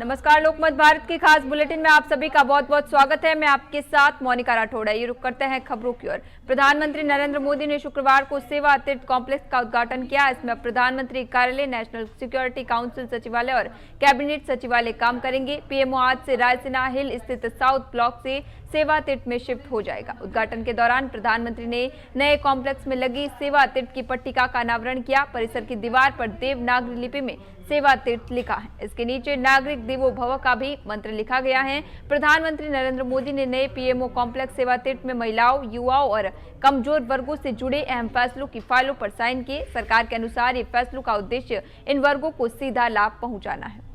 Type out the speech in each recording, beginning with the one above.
नमस्कार, लोकमत भारत की खास बुलेटिन में आप सभी का बहुत बहुत स्वागत है। मैं आपके साथ मोनिका राठौड़। ये रुक करते हैं खबरों की ओर। प्रधानमंत्री नरेंद्र मोदी ने शुक्रवार को सेवा तीर्थ कॉम्प्लेक्स का उद्घाटन किया। इसमें प्रधानमंत्री कार्यालय, नेशनल सिक्योरिटी काउंसिल सचिवालय और कैबिनेट सचिवालय काम करेंगे। पीएमओ आज से रायसीना हिल स्थित साउथ ब्लॉक से सेवा तीर्थ में शिफ्ट हो जाएगा। उद्घाटन के दौरान प्रधानमंत्री ने नए कॉम्प्लेक्स में लगी सेवा तीर्थ की पट्टिका का अनावरण किया। परिसर की दीवार पर देवनागरी लिपि में सेवा तीर्थ लिखा है। इसके नीचे नागरिक देवो भव का भी मंत्र लिखा गया है। प्रधानमंत्री नरेंद्र मोदी ने नए पीएमओ कॉम्प्लेक्स सेवा तीर्थ में महिलाओं, युवाओं और कमजोर वर्गों से जुड़े अहम फैसलों की फाइलों पर साइन किए। सरकार के अनुसार ये फैसलों का उद्देश्य इन वर्गों को सीधा लाभ पहुंचाना है।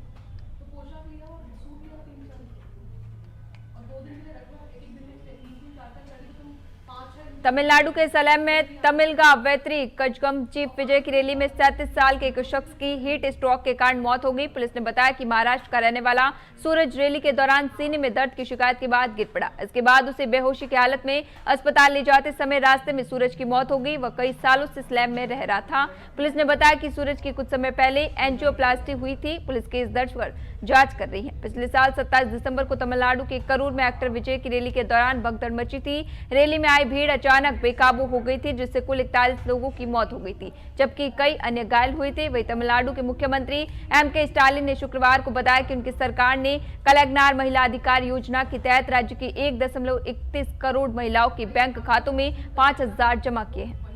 तमिलनाडु के सलेम में तमिलगा वेत्री कजगम चीफ विजय की रैली में 37 साल के एक शख्स की हीट स्ट्रोक के कारण मौत हो गई। पुलिस ने बताया कि महाराष्ट्र का रहने वाला सूरज रैली के दौरान सीने में दर्द की शिकायत के बाद गिर पड़ा। इसके बाद उसे बेहोशी की हालत में अस्पताल ले जाते समय रास्ते में सूरज की मौत हो गई। वह कई सालों से स्लैब में रह रहा था। पुलिस ने बताया कि सूरज की कुछ समय पहले एंजियोप्लास्टी हुई थी। पुलिस केस दर्ज कर जांच कर रही है। पिछले साल 27 दिसंबर को तमिलनाडु के करूर में एक्टर विजय की रैली के दौरान भगदड़ मची थी। रैली में आई भीड़ अचानक बेकाबू हो गई थी, जिससे कुल 41 लोगों की मौत हो गई थी, जबकि कई अन्य घायल हुए थे। वही तमिलनाडु के मुख्यमंत्री एम.के. स्टालिन ने शुक्रवार को बताया कि उनकी सरकार ने कलगनार महिला अधिकार योजना के तहत राज्य की 1.31 करोड़ महिलाओं के बैंक खातों में 5,000 जमा किए हैं।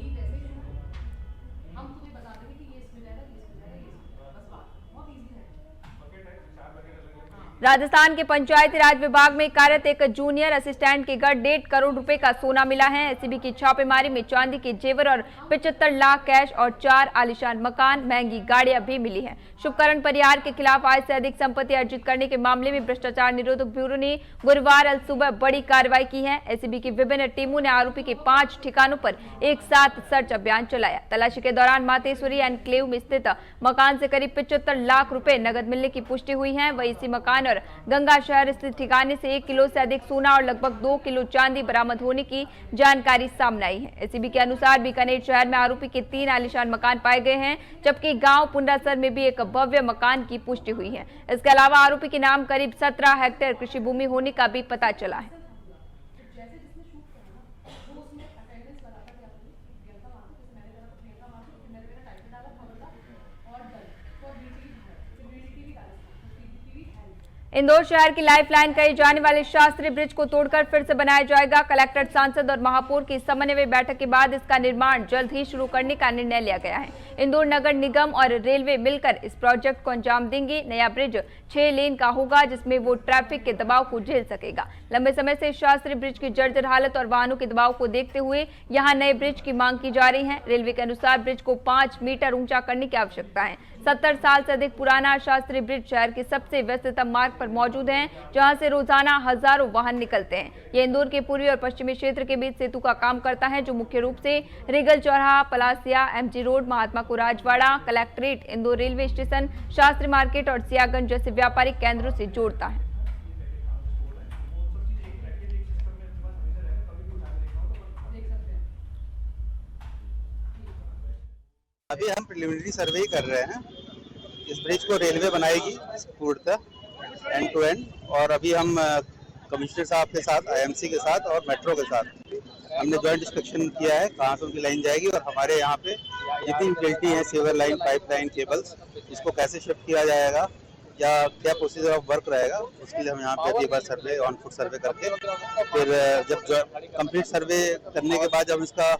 राजस्थान के पंचायती राज विभाग में कार्यरत एक जूनियर असिस्टेंट के घर 1.5 करोड़ रुपए का सोना मिला है। एसीबी की छापेमारी में चांदी के जेवर और 75 लाख कैश और 4 आलीशान मकान, महंगी गाड़ियां भी मिली हैं। शुभकरण परिवार के खिलाफ आय से अधिक संपत्ति अर्जित करने के मामले में भ्रष्टाचार निरोधक ब्यूरो ने गुरुवार अल सुबह बड़ी कार्रवाई की है। एसीबी की विभिन्न टीमों ने आरोपी के 5 ठिकानों पर एक साथ सर्च अभियान चलाया। तलाशी के दौरान मातेश्वरी एनक्लेव में स्थित मकान से करीब 75 लाख रुपए नगद मिलने की पुष्टि हुई है। वही इसी मकान और गंगा शहर स्थित ठिकाने से 1 किलो से अधिक सोना और लगभग 2 किलो चांदी बरामद होने की जानकारी सामने आई है। एसीबी के अनुसार बीकानेर शहर में आरोपी के 3 आलीशान मकान पाए गए हैं, जबकि गांव पुंडासर में भी एक भव्य मकान की पुष्टि हुई है। इसके अलावा आरोपी के नाम करीब 17 हेक्टेयर कृषि भूमि होने का भी पता चला है। इंदौर शहर की लाइफलाइन कही जाने वाले शास्त्री ब्रिज को तोड़कर फिर से बनाया जाएगा। कलेक्टर, सांसद और महापौर की समन्वय बैठक के बाद इसका निर्माण जल्द ही शुरू करने का निर्णय लिया गया है। इंदौर नगर निगम और रेलवे मिलकर इस प्रोजेक्ट को अंजाम देंगे। नया ब्रिज 6 लेन का होगा, जिसमें वो ट्रैफिक के दबाव को झेल सकेगा। लंबे समय से शास्त्री ब्रिज की जर्जर हालत और वाहनों के दबाव को देखते हुए यहाँ नए ब्रिज की मांग की जा रही है। रेलवे के अनुसार ब्रिज को 5 मीटर ऊंचा करने की आवश्यकता है। 70 साल से अधिक पुराना शास्त्री ब्रिज शहर के सबसे व्यस्ततम मार्ग पर मौजूद है, जहां से रोजाना हजारों वाहन निकलते हैं। ये इंदौर के पूर्वी और पश्चिमी क्षेत्र के बीच सेतु का काम करता है, जो मुख्य रूप से रिगल चौराहा, पलासिया, एमजी रोड, महात्मा को Rajwada, collectorate, Indore railway station, Shastri market और सियागंज जैसे व्यापारिक केंद्रों से जोड़ता है। अभी हम प्रिलिमिनरी सर्वे कर रहे हैं। इस ब्रिज को रेलवे बनाएगी पूर्णतः एंड टू एंड, और अभी हम कमिश्नर साहब के साथ, आईएमसी के साथ और मेट्रो के साथ हमने जॉइंट इंस्पेक्शन किया है कहाँ से उनकी लाइन जाएगी, और हमारे यहाँ पे जितनी यूटिलिटी है, sewer line, pipe line, cables, इसको कैसे शिफ्ट किया जाएगा या क्या प्रोसीजर ऑफ वर्क रहेगा, उसके लिए हम यहाँ पे अभी बार सर्वे, ऑन फुट सर्वे करके फिर जब कंप्लीट सर्वे करने के बाद जब इसका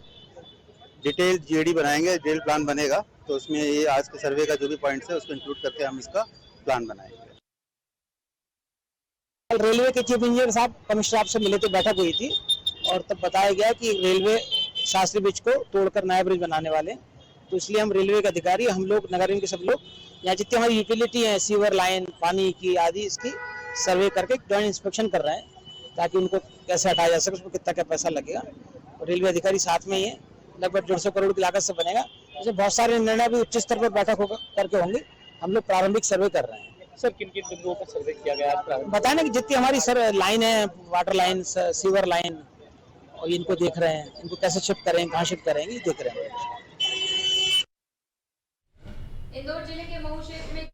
डिटेल जीएडी बनाएंगे, डिटेल प्लान बनेगा, तो उसमें ये आज के सर्वे का जो भी पॉइंट्स है उसको इंक्लूड करके हम इसका प्लान बनाएंगे। रेलवे के चीफ इंजीनियर साहब कमिश्नर साहब से मिले थे, बैठक हुई थी, और तब बताया गया कि रेलवे शास्त्री ब्रिज को तोड़कर नया ब्रिज बनाने वाले। तो इसलिए हम रेलवे के अधिकारी, हम लोग नगर निगम के सब लोग यहाँ जितनी हमारी यूटिलिटी है, सीवर लाइन, पानी की आदि, इसकी सर्वे करके जॉइंट इंस्पेक्शन कर रहे हैं, ताकि उनको कैसे हटाया जा सके, उसमें कितना क्या पैसा लगेगा। और रेलवे अधिकारी साथ में ही है, लगभग 150 करोड़ की लागत से बनेगा। जैसे बहुत सारे निर्णय भी उच्च स्तर पर बैठक करके होंगे। हम लोग प्रारंभिक सर्वे कर रहे हैं। सर, किन किन बिंदुओं पर सर्वे किया गया आज? बताए ना कि जितनी हमारी सर लाइन है, वाटर लाइन, सीवर लाइन, और इनको देख रहे हैं, इनको कैसे शिफ्ट करेंगे, कहाँ शिफ्ट करेंगे, देख रहे हैं। इंदौर जिले के महू क्षेत्र में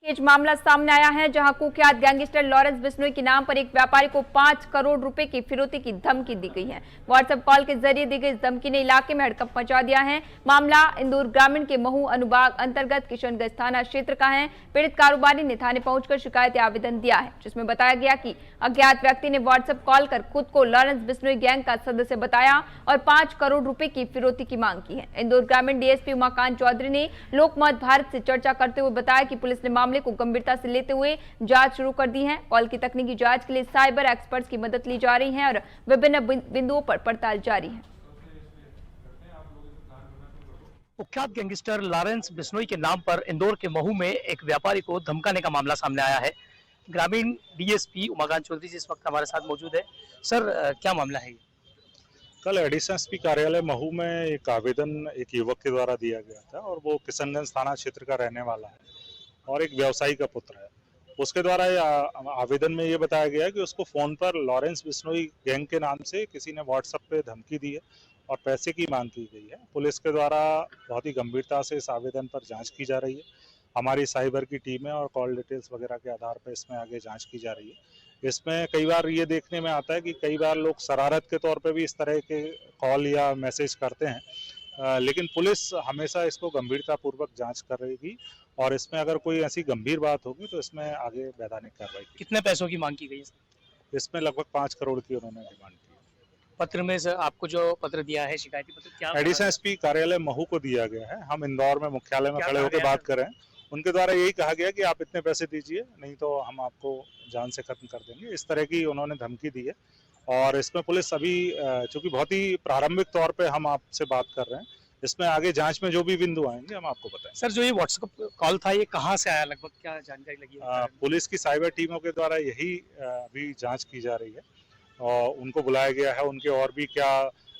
आज मामला सामने आया है जहां कुख्यात गैंगस्टर लॉरेंस बिश्नोई के नाम पर एक व्यापारी को 5 करोड़ रुपए की फिरौती की धमकी दी गई है। व्हाट्सएप कॉल के जरिए दी गई इस धमकी ने इलाके में हड़कंप मचा दिया है। मामला इंदौर ग्रामीण के महू अनुभाग अंतर्गत किशनगंज थाना क्षेत्र का है। पीड़ित कारोबारी ने थाने पहुंचकर शिकायती आवेदन दिया है, जिसमें बताया गया कि अज्ञात व्यक्ति ने व्हाट्सएप कॉल कर खुद को लॉरेंस बिश्नोई गैंग का सदस्य बताया और 5 करोड़ रुपए की फिरौती की मांग की है। इंदौर ग्रामीण डीएसपी उमाकांत चौधरी ने लोकमत भारत से चर्चा करते हुए बताया कि पुलिस ने मामले को गंभीरता से लेते हुए जांच शुरू कर दी है। कॉल की तकनीकी जांच के लिए साइबर एक्सपर्ट्स की मदद ली जा रही है और विभिन्न बिंदुओं पर पड़ताल जारी है। कुख्यात गैंगस्टर लॉरेंस बिश्नोई के नाम पर इंदौर के महू में एक व्यापारी को धमकाने का मामला सामने आया है। ग्रामीण डीएसपी उमाकांत चौधरी जी इस वक्त हमारे साथ मौजूद है। सर, क्या मामला है? कल एडिशनल एसपी कार्यालय महू में एक आवेदन एक युवक के द्वारा दिया गया था और वो किशनगंज थाना क्षेत्र का रहने वाला है और एक व्यवसायी का पुत्र है। उसके द्वारा आवेदन में ये बताया गया है कि उसको फोन पर लॉरेंस बिश्नोई गैंग के नाम से किसी ने व्हाट्सएप पे धमकी दी है और पैसे की मांग की गई है। पुलिस के द्वारा बहुत ही गंभीरता से इस आवेदन पर जांच की जा रही है। हमारी साइबर की टीम है और कॉल डिटेल्स वगैरह के आधार पर इसमें आगे जांच की जा रही है। इसमें कई बार ये देखने में आता है कि कई बार लोग शरारत के तौर पे भी इस तरह के कॉल या मैसेज करते हैं, लेकिन पुलिस हमेशा इसको गंभीरतापूर्वक जांच कर रहेगी और इसमें अगर कोई ऐसी गंभीर बात होगी तो इसमें आगे वैधानिक कार्रवाई की। कितने पैसों की मांग की गई है? इसमें लगभग 5 करोड़ की उन्होंने डिमांड की। पत्र में सर आपको जो पत्र दिया है, शिकायती पत्र, क्या एडिशनल एसपी कार्यालय महू को दिया गया है। हम इंदौर में मुख्यालय में खड़े होकर बात कर रहे हैं। उनके द्वारा यही कहा गया कि आप इतने पैसे दीजिए, नहीं तो हम आपको जान से खत्म कर देंगे। इस तरह की उन्होंने धमकी दी है और इसमें पुलिस अभी चूंकि बहुत ही प्रारंभिक तौर पे हम आपसे बात कर रहे हैं, इसमें आगे जांच में जो भी बिंदु आएंगे हम आपको बताएंगे। सर, जो ये व्हाट्सएप कॉल था ये कहाँ से आया, लगभग क्या जानकारी लगी है? पुलिस की साइबर टीमों के द्वारा यही अभी जांच की जा रही है और उनको बुलाया गया है। उनके और भी क्या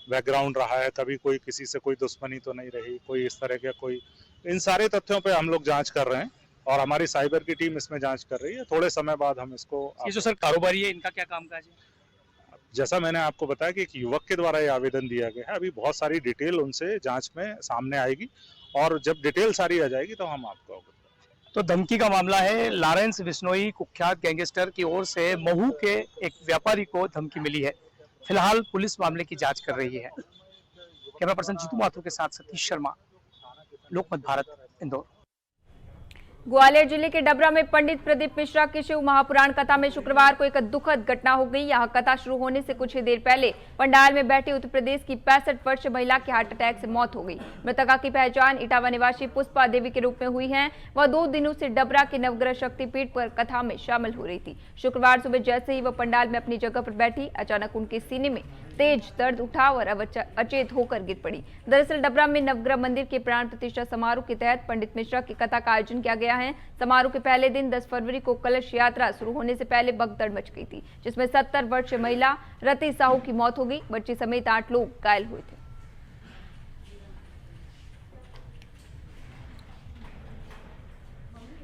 बैकग्राउंड रहा है, कभी कोई किसी से कोई दुश्मनी तो नहीं रही, कोई इस तरह का कोई, इन सारे तथ्यों पे हम लोग जांच कर रहे हैं और हमारी साइबर की टीम इसमें जांच कर रही है। थोड़े समय बाद हम इसको ये जो सर कारोबारी है, इनका क्या कामकाज है? जैसा मैंने आपको बताया कि एक युवक के द्वारा ये आवेदन दिया गया है। अभी बहुत सारी डिटेल उनसे जांच में सामने आएगी और जब डिटेल सारी आ जाएगी तो हम आपको अवगत करेंगे। तो धमकी का मामला है। लॉरेंस बिश्नोई कुख्यात गैंगस्टर की ओर से महू के एक व्यापारी को धमकी मिली है। फिलहाल पुलिस मामले की जांच कर रही है। कैमरा पर्सन जीतू माथुर के साथ सतीश शर्मा, लोकमत भारत, इंदौर। ग्वालियर जिले के डबरा में पंडित प्रदीप मिश्रा की शिव महापुराण कथा में शुक्रवार को एक दुखद घटना हो गई। यहां कथा शुरू होने से कुछ ही देर पहले पंडाल में बैठी उत्तर प्रदेश की 65 वर्षीय महिला की हार्ट अटैक से मौत हो गई। मृतका की पहचान इटावा निवासी पुष्पा देवी के रूप में हुई है। वह 2 दिनों से डबरा के नवग्रह शक्तिपीठ पर कथा में शामिल हो रही थी। शुक्रवार सुबह जैसे ही वह पंडाल में अपनी जगह पर बैठी, अचानक उनके सीने में तेज दर्द उठा और अचेत होकर गिर पड़ी। दरअसल डबरा में नवग्रह मंदिर के प्राण प्रतिष्ठा समारोह के तहत पंडित मिश्रा की कथा का आयोजन किया गया है। समारोह के पहले दिन 10 फरवरी को कलश यात्रा शुरू होने से पहले भगदड़ मच गई थी, जिसमें 70 वर्षीय महिला रति साहू की मौत हो गई। बच्ची समेत 8 लोग घायल हुए थे।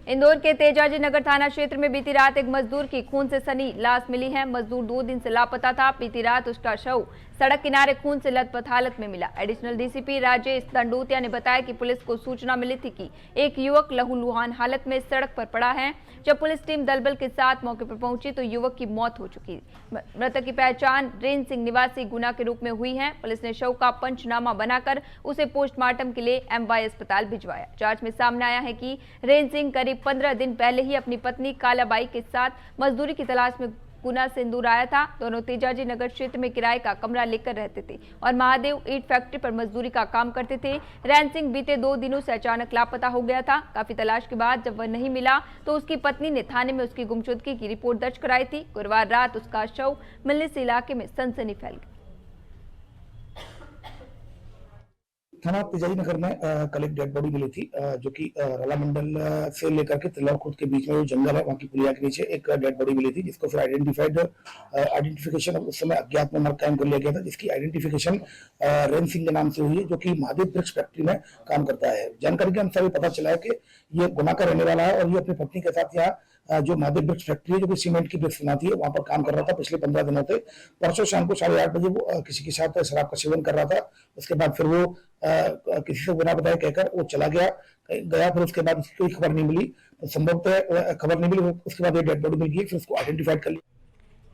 इंदौर के तेजाजी नगर थाना क्षेत्र में बीती रात एक मजदूर की खून से सनी लाश मिली है। मजदूर 2 दिन से लापता था। बीती रात उसका शव सड़क किनारे खून से लथपथ हालत में मिला। एडिशनल डीसीपी राजेश दंडोतिया ने बताया कि पुलिस को सूचना मिली थी कि एक युवक लहूलुहान हालत में सड़क पर पड़ा है। जब पुलिस टीम दलबल के साथ मौके पर पहुंची तो युवक की मौत हो चुकी। मृतक की पहचान रेन सिंह निवासी गुना के रूप में हुई है। पुलिस ने शव का पंचनामा बनाकर उसे पोस्टमार्टम के लिए एमवाई अस्पताल भिजवाया। जांच में सामने आया है कि रेन सिंह करीब 15 दिन पहले ही अपनी पत्नी कालाबाई के साथ मजदूरी की तलाश में गुना से इंदौर आया था। दोनों तेजाजी नगर क्षेत्र में किराए का कमरा लेकर रहते थे और महादेव ईट फैक्ट्री पर मजदूरी का काम करते थे। रैन सिंह बीते 2 दिनों से अचानक लापता हो गया था। काफी तलाश के बाद जब वह नहीं मिला तो उसकी पत्नी ने थाने में उसकी गुमशुदगी की रिपोर्ट दर्ज कराई थी। गुरुवार रात उसका शव मिलने से इलाके में सनसनी फैल गई। थाना तेजाजी नगर में कल एक डेड बॉडी मिली थी, जो कि रला मंडल से लेकर के तिलौर खुद के बीच में जो जंगल है वहाँ की पुलिया के नीचे एक डेड बॉडी मिली थी, जिसको फिर आइडेंटिफिकेशन उस समय अज्ञात में मर्ग कायम कर लिया गया था, जिसकी आइडेंटिफिकेशन रेन सिंह के नाम से हुई है, जो कि महादेव वृक्ष फैक्ट्री में काम करता है। जानकारी के अनुसार पता चला है कि ये गुना का रहने वाला है और ये अपनी पत्नी के साथ यहाँ जो महादेव ब्रिक्स फैक्ट्री है जो कि सीमेंट की ब्रिक्स बनाती है, वहां पर काम कर रहा था पिछले 15 दिनों से। परसों शाम को 8:30 बजे वो किसी के साथ शराब का सेवन कर रहा था। उसके बाद फिर वो किसी से बिना बताए कहकर वो चला गया। फिर उसके बाद उसकी कोई खबर नहीं मिली, तो संभवतः खबर नहीं मिली, उसके बाद डेड बॉडी मिल गई, फिर उसको आइडेंटिफाइड कर लिया।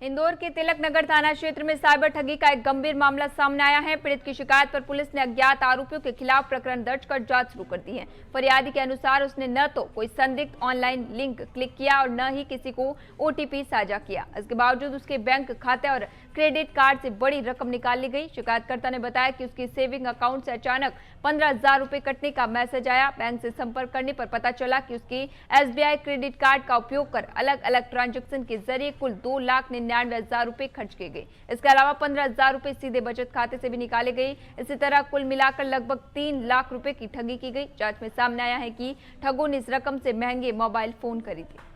इंदौर के तिलक नगर थाना क्षेत्र में साइबर ठगी का एक गंभीर मामला सामने आया है। पीड़ित की शिकायत पर पुलिस ने अज्ञात आरोपियों के खिलाफ प्रकरण दर्ज कर जांच शुरू कर दी है। फरियादी के अनुसार उसने न तो कोई संदिग्ध ऑनलाइन लिंक क्लिक किया और न ही किसी को ओटीपी साझा किया। इसके बावजूद उसके बैंक खाते और क्रेडिट कार्ड से बड़ी रकम निकाल ली गई। शिकायतकर्ता ने बताया कि उसकी सेविंग अकाउंट से अचानक 15,000 रुपए कटने का मैसेज आया। बैंक से संपर्क करने पर पता चला कि उसकी SBI क्रेडिट कार्ड का उपयोग कर अलग अलग ट्रांजैक्शन के जरिए कुल 2,99,000 रुपए खर्च किए गए। इसके अलावा 15,000 रुपए सीधे बचत खाते से भी निकाले गए। इसी तरह कुल मिलाकर लगभग 3 लाख रुपए की ठगी की गई। जांच में सामने आया है कि ठगों ने इस रकम से महंगे मोबाइल फोन खरीदे।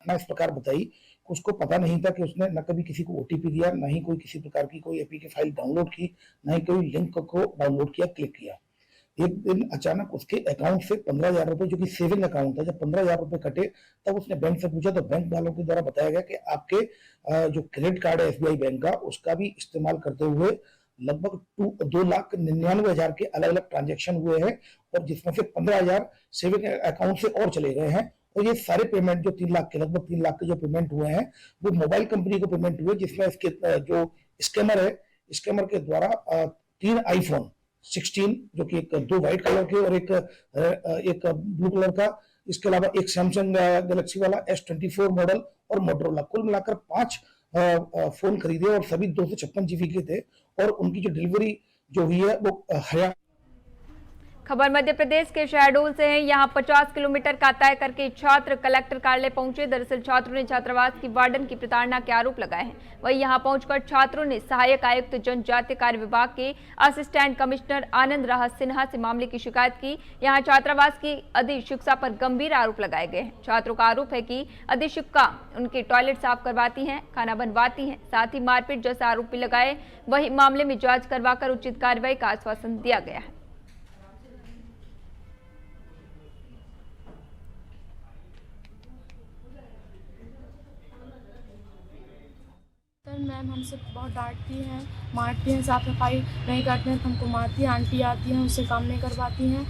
इस प्रकार बताई, उसको पता नहीं था कि उसने न कभी किसी को ओटीपी दिया, न ही कोई किसी प्रकार की कोई एपीके फाइल डाउनलोड की, न ही कोई लिंक को डाउनलोड किया, क्लिक किया। एक दिन अचानक उसके अकाउंट से 15,000 रुपए, जो कि सेविंग अकाउंट था, जब 15,000 रुपए कटे तब उसने बैंक से पूछा, तो बैंक वालों के द्वारा बताया गया कि आपके जो क्रेडिट कार्ड है SBI बैंक का, उसका भी इस्तेमाल करते हुए लगभग 2,99,000 के अलग अलग ट्रांजेक्शन हुए हैं, और जिसमें से 15,000 सेविंग अकाउंट से और चले गए हैं। और ये सारे पेमेंट जो 3 लाख के लगभग 3 लाख के जो पेमेंट हुए हैं वो मोबाइल कंपनी को पेमेंट हुए, जिसमें इसके जो स्कैमर है, स्कैमर के द्वारा 3 iPhone 16 जो कि 2 व्हाइट कलर के और एक ब्लू कलर का, इसके अलावा एक सैमसंग गैलेक्सी वाला S24 मॉडल और मोटरोला, कुल मिलाकर 5 फोन खरीदे और सभी 256 GB के थे। और उनकी जो डिलीवरी जो हुई है वो हरियाणा। खबर मध्य प्रदेश के शहडोल से है। यहाँ 50 किलोमीटर का तय करके छात्र कलेक्टर कार्यालय पहुंचे। दरअसल छात्रों ने छात्रावास की वार्डन की प्रताड़ना के आरोप लगाए हैं। वहीं यहाँ पहुंचकर छात्रों ने सहायक आयुक्त जनजातीय कार्य विभाग के असिस्टेंट कमिश्नर आनंद राहत सिन्हा से मामले की शिकायत की। यहाँ छात्रावास की अधीक्षिका पर गंभीर आरोप लगाए गए हैं। छात्रों का आरोप है कि अधीक्षिका उनके टॉयलेट साफ करवाती हैं, खाना बनवाती हैं, साथ ही मारपीट जैसा आरोप भी लगाए। वही मामले में जांच करवाकर उचित कार्रवाई का आश्वासन दिया गया है। सर मैम हमसे बहुत डांटती हैं, मारती हैं, साफ सफाई नहीं करते हैं तो हमको मारती है। आंटी आती हैं, उससे काम नहीं करवाती हैं।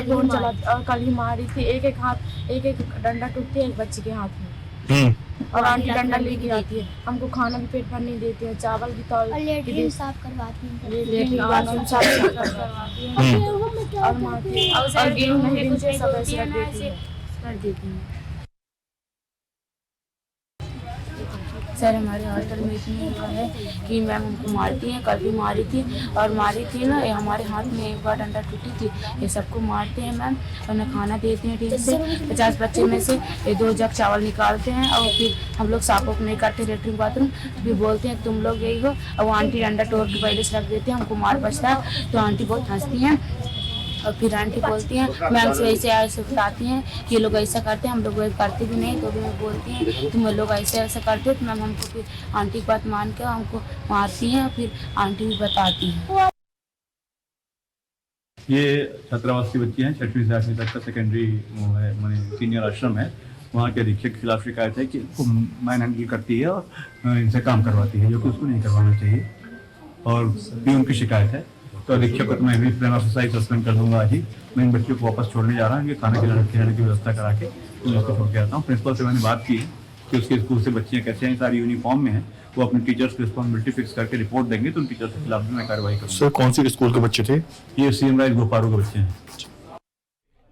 फोन चला, कल ही मारी थी। एक एक डंडा टूटती है एक बच्चे के हाथ में, और आंटी डंडा लेके आती है। हमको खाना भी पेट भर नहीं देती है, चावल भी तौल लेटरिन साफ करवाती हैं, बाथरूम साफ करवाती हैं और मारती है। और गेहूं में कुछ सब ऐसे कर देती हैं। सर हमारे होटल में इतनी हुआ है कि मैम हमको मारती हैं, कल भी मारी थी और मारी थी ना, ये हमारे हाथ में एक बार डंडा टूटी थी। ये सबको मारते हैं मैम, और न खाना देते हैं ठीक से। 50 बच्चे में से ये 2 जग चावल निकालते हैं, और फिर हम लोग साफ ऑफ नहीं करते लेटरिन बाथरूम, फिर बोलते हैं तुम लोग यही हो। और वो आंटी डंडा तोड़ के पहले से रख देते हैं, हमको मार बचता है तो आंटी बहुत हंसती हैं। और फिर आंटी बोलती हैं मैम से ऐसे बताती हैं कि ये लोग ऐसा करते हैं, हम लोग करते भी नहीं, तो भी बोलती हैं तुम लोग ऐसे करते हो। तो मैम हमको फिर आंटी की बात मान के हमको मारती हैं, फिर आंटी भी बताती हैं। ये छात्रावास की बच्ची हैं, 6वीं से 8वीं तक का सेकेंडरी माने सीनियर आश्रम है। वहाँ के अधीक्षक के खिलाफ शिकायत है कि इनको मैन हैंडल करती है और इनसे काम करवाती है, जो कि उसको नहीं करवाना चाहिए, और भी उनकी शिकायत है। तो अधीक्षक को तो मैं भी प्रेमा सोसाइटी सस्पेंड कर दूंगा आज ही। मैं इन बच्चों को वापस छोड़ने जा रहा हूँ, खाना खिलाने की व्यवस्था करा के उन लोग को छोड़ के आता हूँ। प्रिंसिपल से मैंने बात की है कि उसके स्कूल से बच्चियाँ कैसे हैं, सारी यूनिफॉर्म में हैं, वो अपने टीचर्स की रिस्पॉन्सिबिलिटी फिक्स करके रिपोर्ट देंगे, तो उन टीचर्स के खिलाफ भी मैं कार्रवाई करूँगा। सर कौन सी स्कूल के बच्चे थे? ये CM राइज गोपारू के बच्चे हैं।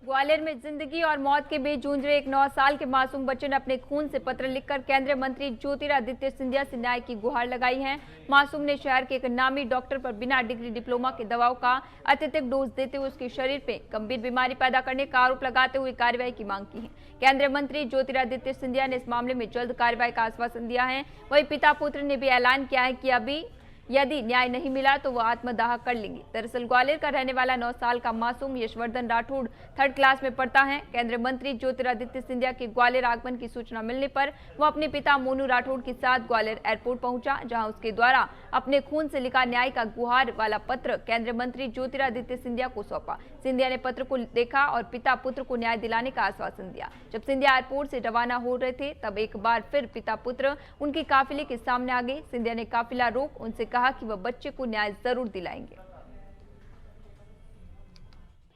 ग्वालियर में जिंदगी और मौत के बीच जूझ रहे एक 9 साल के मासूम बच्चे ने अपने खून से पत्र लिखकर केंद्रीय मंत्री ज्योतिरादित्य सिंधिया से न्याय की गुहार लगाई है। मासूम ने शहर के एक नामी डॉक्टर पर बिना डिग्री डिप्लोमा के दवाओं का अत्यधिक डोज देते हुए उसके शरीर पे गंभीर बीमारी पैदा करने का आरोप लगाते हुए कार्रवाई की मांग की है। केंद्रीय मंत्री ज्योतिरादित्य सिंधिया ने इस मामले में जल्द कार्रवाई का आश्वासन दिया है। वहीं पिता पुत्र ने भी ऐलान किया है कि अभी यदि न्याय नहीं मिला तो वो आत्मदाह कर लेंगे। दरअसल ग्वालियर का रहने वाला 9 साल का मासूम यशवर्धन राठौड़ 3rd क्लास में पढ़ता है। केंद्रीय मंत्री ज्योतिरादित्य सिंधिया के ग्वालियर आगमन की सूचना मिलने पर वो अपने पिता मोनू राठौड़ के साथ ग्वालियर एयरपोर्ट पहुंचा, जहां उसके द्वारा अपने खून से लिखा न्याय का गुहार वाला पत्र केंद्रीय मंत्री ज्योतिरादित्य सिंधिया को सौंपा। सिंधिया ने पत्र को देखा और पिता पुत्र को न्याय दिलाने का आश्वासन दिया। जब सिंधिया एयरपोर्ट से रवाना हो रहे थे तब एक बार फिर पिता पुत्र उनके काफिले के सामने आ गए। सिंधिया ने काफिला रोक उनसे कहा कि वह बच्चे को न्याय जरूर दिलाएंगे।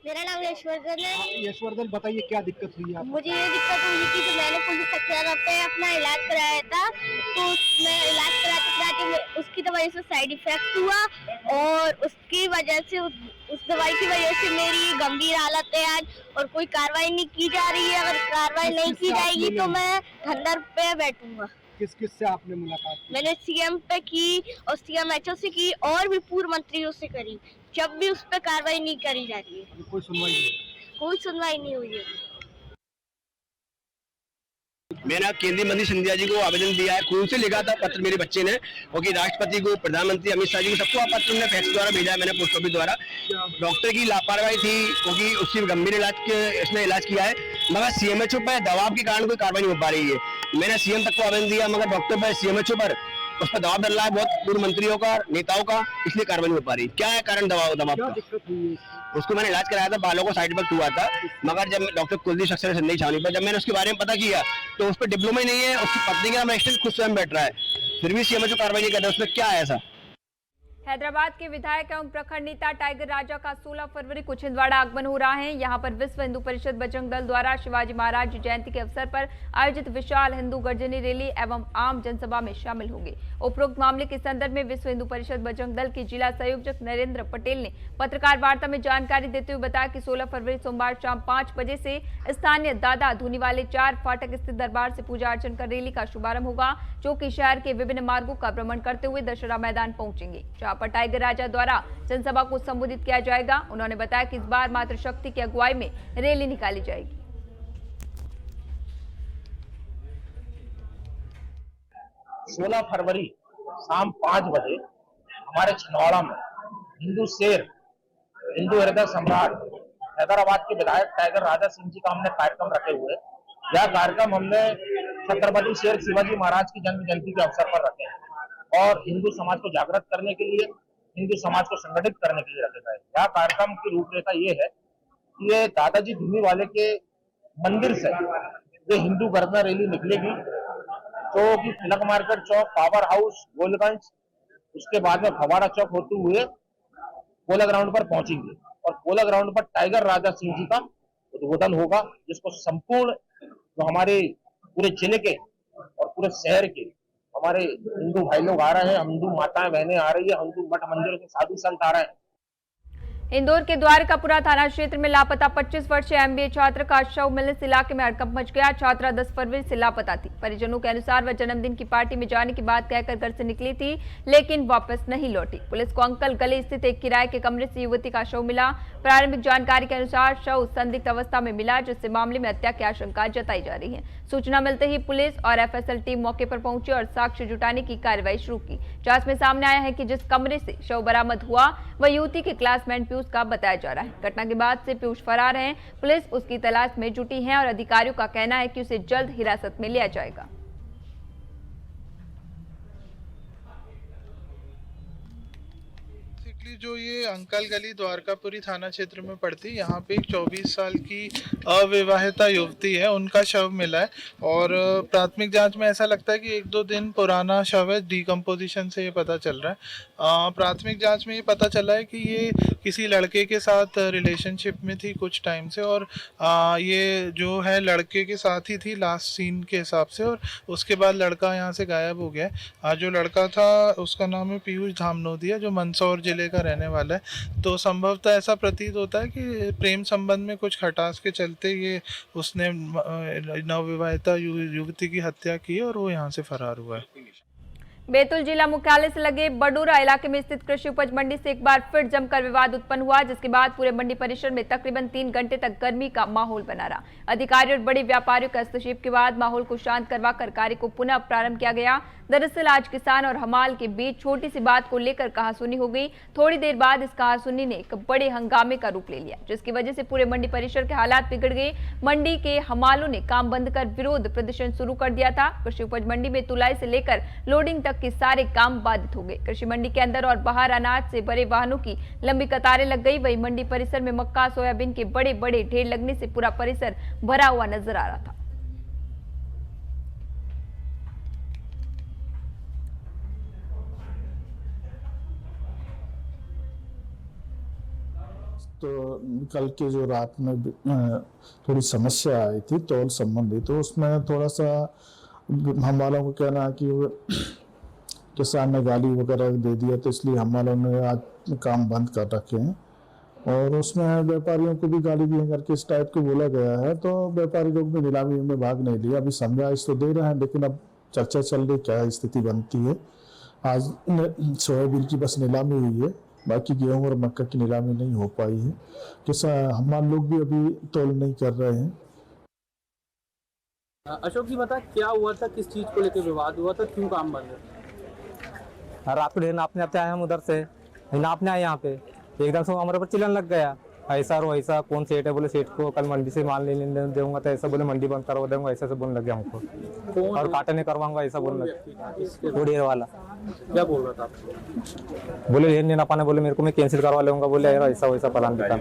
मेरा नाम यशवर्धन है। यशवर्धन, बताइए क्या दिक्कत हुई आपको? मुझे ये दिक्कत हुई थी कि मैंने पुलिस अफसर पे अपना इलाज कराया था, तो मैं इलाज कराते उसकी दवाई से साइड इफेक्ट हुआ और उसकी वजह से उस दवाई की वजह से मेरी गंभीर हालत है आज, और कोई कार्रवाई नहीं की जा रही है। अगर कार्रवाई नहीं की जाएगी तो मैं धंधर पे बैठूंगा। किस किस से आपने मुलाकात की? मैंने सीएम पे की और सीएम एचओ से की और भी पूर्व मंत्रियों से करी, जब भी उस पर कार्रवाई नहीं करी जा रही है। कोई सुनवाई नहीं? कोई सुनवाई नहीं हुई है। मैंने केंद्रीय मंत्री सिंधिया जी को आवेदन दिया है, खून से लिखा था पत्र मेरे बच्चे ने, क्योंकि राष्ट्रपति को, प्रधानमंत्री अमित शाह जी को, सबको पत्र हमने फैक्स द्वारा भेजा है, मैंने पोस्ट ऑफिस द्वारा। डॉक्टर की लापरवाही थी, क्योंकि उसकी गंभीर इसने इलाज किया है, मगर सीएमएचओ पर दबाव के कारण कोई कार्रवाई नहीं हो पा रही है। मैंने सीएम तक को आवेदन दिया, मगर डॉक्टर पर, सीएमएचओ पर उस पर दबाव डाल रहा है बहुत पूर्व मंत्रियों का, नेताओं का, इसलिए कार्रवाई नहीं हो पा रही। क्या है कारण दबाव का? उसको मैंने इलाज कराया था, बालों को साइड इफेक्ट हुआ था, मगर जब डॉक्टर कुलदीप सक्सेना संदेश छावनी पर जब मैंने उसके बारे में पता किया तो उस पर डिप्लोमा ही नहीं है, उसकी पत्नी का नाम एक्सटेंट खुद स्वयं बैठ रहा है, फिर भी सीएमएचओ कार्रवाई नहीं कर रहा है। उसमें क्या है ऐसा? हैदराबाद के विधायक एवं प्रखंड नेता टाइगर राजा का 16 फरवरी को छिंदवाड़ा आगमन हो रहा है। यहां पर विश्व हिंदू परिषद बजरंग दल द्वारा शिवाजी महाराज जयंती के अवसर पर आयोजित विशाल हिंदू गर्जनी रैली एवं आम जनसभा में शामिल होंगे। उपरोक्त मामले के संदर्भ में विश्व हिंदू परिषद बजरंग दल के जिला संयोजक नरेंद्र पटेल ने पत्रकार वार्ता में जानकारी देते हुए बताया कि 16 फरवरी सोमवार शाम 5 बजे से स्थानीय दादा धूनी वाले 4 फाटक स्थित दरबार से पूजा अर्चन कर रैली का शुभारंभ होगा, जो कि शहर के विभिन्न मार्गों का भ्रमण करते हुए दशहरा मैदान पहुंचेंगे, जहां पर टाइगर राजा द्वारा जनसभा को संबोधित किया जाएगा। उन्होंने बताया कि इस बार मातृशक्ति की अगुवाई में रैली निकाली जाएगी। 16 फरवरी शाम 5 बजे हमारे छिंदवाड़ा में हिंदू शेर, हिंदू हृदय सम्राट, हैदराबाद के विधायक टाइगर राजा सिंह जी का हमने कार्यक्रम रखे हुए। यह कार्यक्रम हमने छत्रपति शेर शिवाजी महाराज की जन्म जयंती के अवसर पर रखे हैं और हिंदू समाज को जागृत करने के लिए, हिंदू समाज को संगठित करने के लिए रखे गए। यह कार्यक्रम की रूपरेखा ये है कि ये दादाजी धूनी वाले के मंदिर से ये हिंदू गर्जना रैली निकलेगी, जो कि तिलक मार्केट चौक, पावर हाउस, गोलगंज, उसके बाद में फवाड़ा चौक होते हुए पोला ग्राउंड पर पहुंचेंगे और पोला ग्राउंड पर टाइगर राजा सिंह जी का उद्बोधन होगा, जिसको संपूर्ण जो हमारे पूरे जिले के और पूरे शहर के हमारे हिंदू भाई लोग आ रहे हैं, हिंदू माताएं बहनें आ रही है, हिंदू मठ मंदिरों के साधु संत आ रहे हैं। इंदौर के द्वारकापुरा थाना क्षेत्र में लापता 25 वर्षीय एमबीए छात्र का शव मिलने से इलाके में हड़कंप मच गया। छात्रा 10 फरवरी से लापता थी। परिजनों के अनुसार वह जन्मदिन की पार्टी में जाने की बात कहकर घर से निकली थी, लेकिन वापस नहीं लौटी। पुलिस को अंकल गली स्थित एक किराए के कमरे से युवती का शव मिला। प्रारंभिक जानकारी के अनुसार शव संदिग्ध अवस्था में मिला, जिससे मामले में हत्या की आशंका जताई जा रही है। सूचना मिलते ही पुलिस और एफएसएल टीम मौके पर पहुंची और साक्ष्य जुटाने की कार्रवाई शुरू की। जांच में सामने आया है कि जिस कमरे से शव बरामद हुआ वह युवती के क्लासमेट पीयूष का बताया जा रहा है। घटना के बाद से पीयूष फरार है। पुलिस उसकी तलाश में जुटी है और अधिकारियों का कहना है कि उसे जल्द हिरासत में लिया जाएगा। जो ये अंकल गली द्वारकापुरी थाना क्षेत्र में पड़ती, यहाँ पे एक 24 साल की अविवाहिता युवती है, उनका शव मिला है और प्राथमिक जांच में ऐसा लगता है कि 1-2 दिन पुराना शव है। डिकम्पोजिशन से ये पता चल रहा है। प्राथमिक जांच में ये पता चला है कि ये किसी लड़के के साथ रिलेशनशिप में थी कुछ टाइम से और ये जो है लड़के के साथ ही थी लास्ट सीन के हिसाब से, और उसके बाद लड़का यहाँ से गायब हो गया। जो लड़का था उसका नाम है पीयूष धामनोदिया, जो मंदसौर जिले का रहने वाला है। तो संभवतः ऐसा प्रतीत होता है कि प्रेम संबंध में कुछ खटास के चलते ये उसने नवविवाहिता युवती की हत्या की और वो यहाँ से फरार हुआ है। बैतूल जिला मुख्यालय से लगे बडूरा इलाके में स्थित कृषि उपज मंडी से एक बार फिर जमकर विवाद उत्पन्न हुआ, जिसके बाद पूरे मंडी परिसर में तकरीबन 3 घंटे तक गर्मी का माहौल बना रहा। अधिकारियों और बड़े व्यापारियों के हस्तक्षेप के बाद माहौल को शांत करवाकर कार्य को पुनः प्रारंभ किया गया। दरअसल आज किसान और हमाल के बीच छोटी सी बात को लेकर कहासुनी हो गई। थोड़ी देर बाद इस कहासुनी ने एक बड़े हंगामे का रूप ले लिया, जिसकी वजह से पूरे मंडी परिसर के हालात बिगड़ गए। मंडी के हमालों ने काम बंद कर विरोध प्रदर्शन शुरू कर दिया था। कृषि उपज मंडी में तुलाई से लेकर लोडिंग तक के सारे काम बाधित हो गए। कृषि मंडी के अंदर और बाहर अनाज से भरे वाहनों की लंबी कतारें लग गई। वहीं मंडी परिसर में मक्का सोयाबीन के बड़े बड़े ढेर लगने से पूरा परिसर भरा हुआ नजर आ रहा था। तो कल के जो रात में थोड़ी समस्या आई थी तौल संबंधी, तो उसमें थोड़ा सा हम वालों को कहना है कि किसान ने गाली वगैरह दे दिया, तो इसलिए हम वालों ने आज काम बंद कर रखे हैं। और उसमें व्यापारियों को भी गाली दी करके इस टाइप के बोला गया है, तो व्यापारी लोग भी नीलामी में भाग नहीं लिया। अभी समझाइश तो दे रहे हैं, लेकिन अब चर्चा चल रही क्या स्थिति बनती है। आज सोयाबीन की बस नीलामी हुई है, बाकी गेहूं और मक्का की नीलामी नहीं हो पाई है। किसान हमारे लोग भी अभी तौल नहीं कर रहे हैं। अशोक जी बता, क्या हुआ था, किस चीज को लेकर विवाद हुआ था, क्यों काम बंद है? रात को ढेर नापने आए हम उधर से नापने आए यहाँ पे, एकदम से हमारे पर चिल्लाने लग गया, ऐसा और वैसा, कौन सेठ है, बोले सेठ को कल मंडी से माल नहीं दूंगा, तो ऐसा बोले मंडी बंद करवा दूंगा, ऐसा से बोलने लग गया हमको, और काटे नहीं करवाऊंगा, ऐसा बोलने लगा। वो ढेर वाला क्या बोल रहा था आपको? बोले ढेर नहीं ना पाने, बोले मेरे को मैं कैंसिल करवा लूंगा, बोले ऐसा वैसा प्लान दिखा।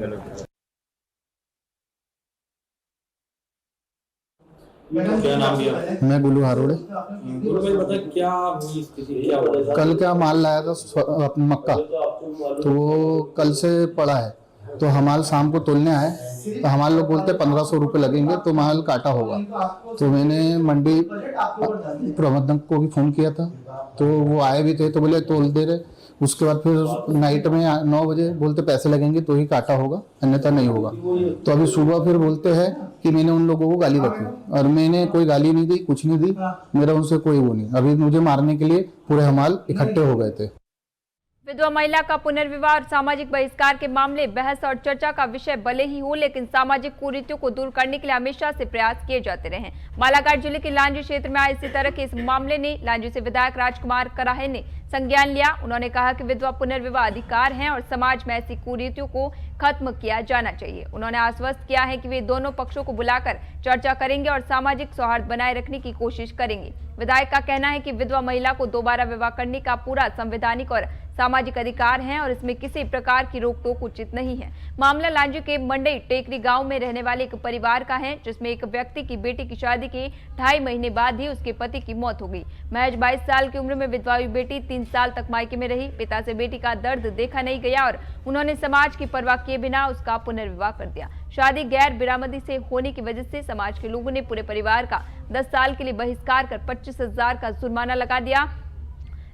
क्या नाम दिया? मैं गुलू हारोड़े। क्या हुई स्थिति, क्या हुआ? कल क्या माल लाया था मक्का, तो वो कल से पड़ा है, तो हमाल शाम को तोलने आए, तो हमारे लोग बोलते 1500 रुपये लगेंगे तो माल काटा होगा। तो मैंने मंडी प्रबंधक को भी फोन किया था, तो वो आए भी थे, तो बोले तोल दे रहे। उसके बाद फिर नाइट में 9 बजे बोलते पैसे लगेंगे तो ही काटा होगा, अन्यथा नहीं होगा। तो अभी सुबह फिर बोलते हैं कि मैंने उन लोगों को गाली रखी, और मैंने कोई गाली नहीं दी, कुछ नहीं दी, मेरा उनसे कोई वो नहीं। अभी मुझे मारने के लिए पूरे हमाल इकट्ठे हो गए थे। विधवा महिला का पुनर्विवाह और सामाजिक बहिष्कार के मामले बहस और चर्चा का विषय भले ही हो, लेकिन सामाजिक कुरीतियों को दूर करने के लिए हमेशा से प्रयास किए जाते रहे हैं। बालाघाट जिले के लांजी क्षेत्र में आए इसी तरह के इस मामले ने लांजी से विधायक राजकुमार कराहे ने संज्ञान लिया। उन्होंने कहा कि विधवा पुनर्विवाह अधिकार है और समाज में ऐसी कुरीतियों को खत्म किया जाना चाहिए। उन्होंने आश्वस्त किया है कि वे दोनों पक्षों को बुलाकर चर्चा करेंगे और सामाजिक सौहार्द बनाए रखने की कोशिश करेंगे। विधायक का कहना है कि विधवा महिला को दोबारा विवाह करने का पूरा संवैधानिक और सामाजिक अधिकार है और इसमें किसी प्रकार की रोक टोक उचित नहीं है। मामला लांजी के मंडई टेकरी गांव में रहने वाले एक परिवार का है, जिसमें एक व्यक्ति की बेटी की शादी के 2.5 महीने बाद ही उसके पति की मौत हो गई। महज 22 साल की उम्र में विधवा हुई बेटी 3 साल तक मायके में रही। पिता से बेटी का दर्द देखा नहीं गया और उन्होंने समाज की परवाह किए बिना उसका पुनर्विवाह कर दिया। शादी गैर बिरामदी से होने की वजह से समाज के लोगों ने पूरे परिवार का 10 साल के लिए बहिष्कार कर 25,000 का जुर्माना लगा दिया।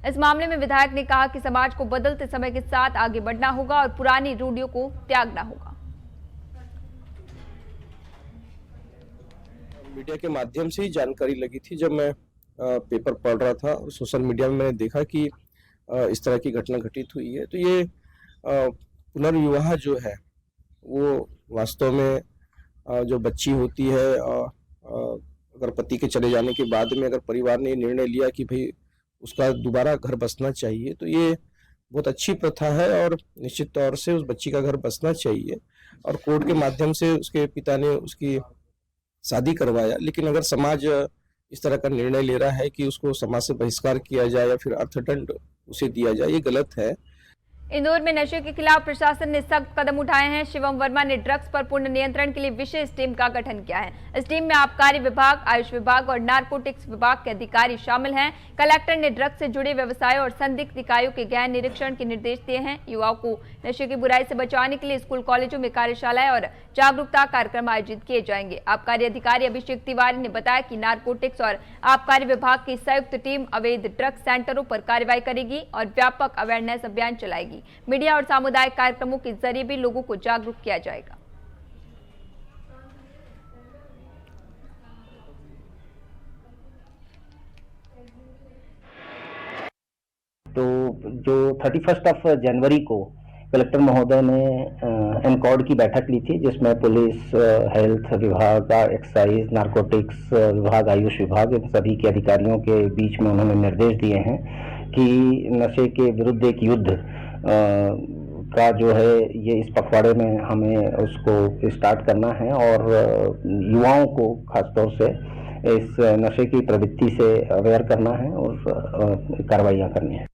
इस मामले में विधायक ने कहा कि समाज को बदलते समय के साथ आगे बढ़ना होगा और पुरानी रूढ़ियों को त्यागना होगा। मीडिया के माध्यम से ही जानकारी लगी थी, जब मैं पेपर पढ़ रहा था और सोशल मीडिया में मैंने देखा कि इस तरह की घटना घटित हुई है। तो ये पुनर्विवाह जो है वो वास्तव में जो बच्ची होती है, अगर पति के चले जाने के बाद में अगर परिवार ने निर्णय लिया कि भाई उसका दोबारा घर बसना चाहिए, तो ये बहुत अच्छी प्रथा है और निश्चित तौर से उस बच्ची का घर बसना चाहिए। और कोर्ट के माध्यम से उसके पिता ने उसकी शादी करवाया, लेकिन अगर समाज इस तरह का निर्णय ले रहा है कि उसको समाज से बहिष्कार किया जाए या फिर अर्थदंड उसे दिया जाए, ये गलत है। इंदौर में नशे के खिलाफ प्रशासन ने सख्त कदम उठाए हैं। शिवम वर्मा ने ड्रग्स पर पूर्ण नियंत्रण के लिए विशेष टीम का गठन किया है। इस टीम में आबकारी विभाग, आयुष विभाग और नारकोटिक्स विभाग के अधिकारी शामिल हैं। कलेक्टर ने ड्रग्स से जुड़े व्यवसायों और संदिग्ध इकाइयों के गहन निरीक्षण के निर्देश दिए हैं। युवाओं को नशे की बुराई से बचाने के लिए स्कूल कॉलेजों में कार्यशालाएं और जागरूकता कार्यक्रम आयोजित किए जाएंगे। आबकारी अधिकारी अभिषेक तिवारी ने बताया कि नारकोटिक्स और आबकारी विभाग की संयुक्त टीम अवैध ड्रग्स सेंटरों पर कार्रवाई करेगी और व्यापक अवेयरनेस अभियान चलाएगी। मीडिया और सामुदायिक कार्यक्रमों के जरिए भी लोगों को जागरूक किया जाएगा। तो जो 31 जनवरी को कलेक्टर महोदय ने एनकॉर्ड की बैठक ली थी, जिसमें पुलिस, हेल्थ विभाग, एक्साइज, नारकोटिक्स विभाग, आयुष विभाग, इन सभी के अधिकारियों के बीच में उन्होंने निर्देश दिए हैं कि नशे के विरुद्ध एक युद्ध का जो है ये इस पखवाड़े में हमें उसको स्टार्ट करना है और युवाओं को खासतौर से इस नशे की प्रवृत्ति से अवेयर करना है और कार्रवाइयाँ करनी है।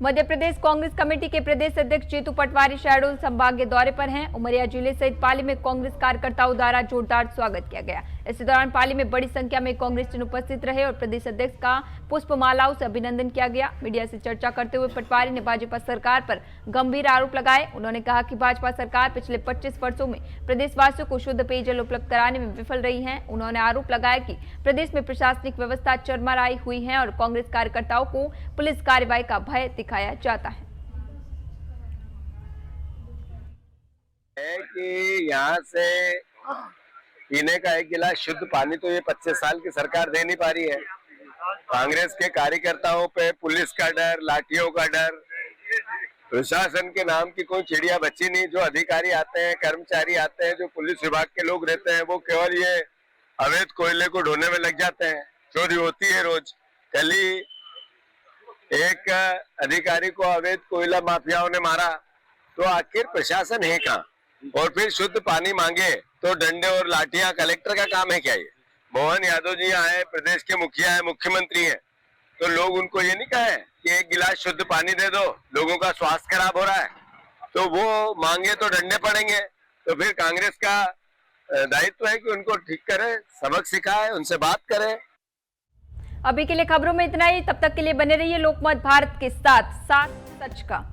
मध्य प्रदेश कांग्रेस कमेटी के प्रदेश अध्यक्ष जीतू पटवारी शहडोल संभाग के दौरे पर हैं। उमरिया जिले सहित पाली में कांग्रेस कार्यकर्ताओं द्वारा जोरदार स्वागत किया गया। इसी दौरान पाली में बड़ी संख्या में कांग्रेसजन उपस्थित रहे और प्रदेश अध्यक्ष का पुष्पमालाओं से अभिनंदन किया गया। मीडिया से चर्चा करते हुए पटवारी ने भाजपा सरकार पर गंभीर आरोप लगाए। उन्होंने कहा कि भाजपा सरकार पिछले 25 वर्षों में प्रदेशवासियों को शुद्ध पेयजल उपलब्ध कराने में विफल रही है। उन्होंने आरोप लगाया कि प्रदेश में प्रशासनिक व्यवस्था चरमराई हुई है और कांग्रेस कार्यकर्ताओं को पुलिस कार्रवाई का भय दिखाया जाता है। कि यहाँ से पीने का एक गिलास शुद्ध पानी तो ये 25 साल की सरकार दे नहीं पा रही है। कांग्रेस के कार्यकर्ताओं पे पुलिस का डर, लाठियों का डर, प्रशासन के नाम की कोई चिड़िया बची नहीं। जो अधिकारी आते हैं, कर्मचारी आते हैं, जो पुलिस विभाग के लोग रहते हैं, वो केवल ये अवैध कोयले को ढोने में लग जाते हैं। चोरी होती है रोज। कल ही एक अधिकारी को अवैध कोयला माफियाओं ने मारा। तो आखिर प्रशासन है कहाँ? और फिर शुद्ध पानी मांगे तो डंडे और लाठियां। कलेक्टर का काम है क्या? ये मोहन यादव जी आए, प्रदेश के मुखिया है, मुख्यमंत्री है, तो लोग उनको ये नहीं कहे कि एक गिलास शुद्ध पानी दे दो, लोगों का स्वास्थ्य खराब हो रहा है, तो वो मांगे तो डंडे पड़ेंगे। तो फिर कांग्रेस का दायित्व है कि उनको ठीक करे, सबक सिखाए, उनसे बात करे। अभी के लिए खबरों में इतना ही। तब तक के लिए बने रहिए लोकमत भारत के साथ सच का।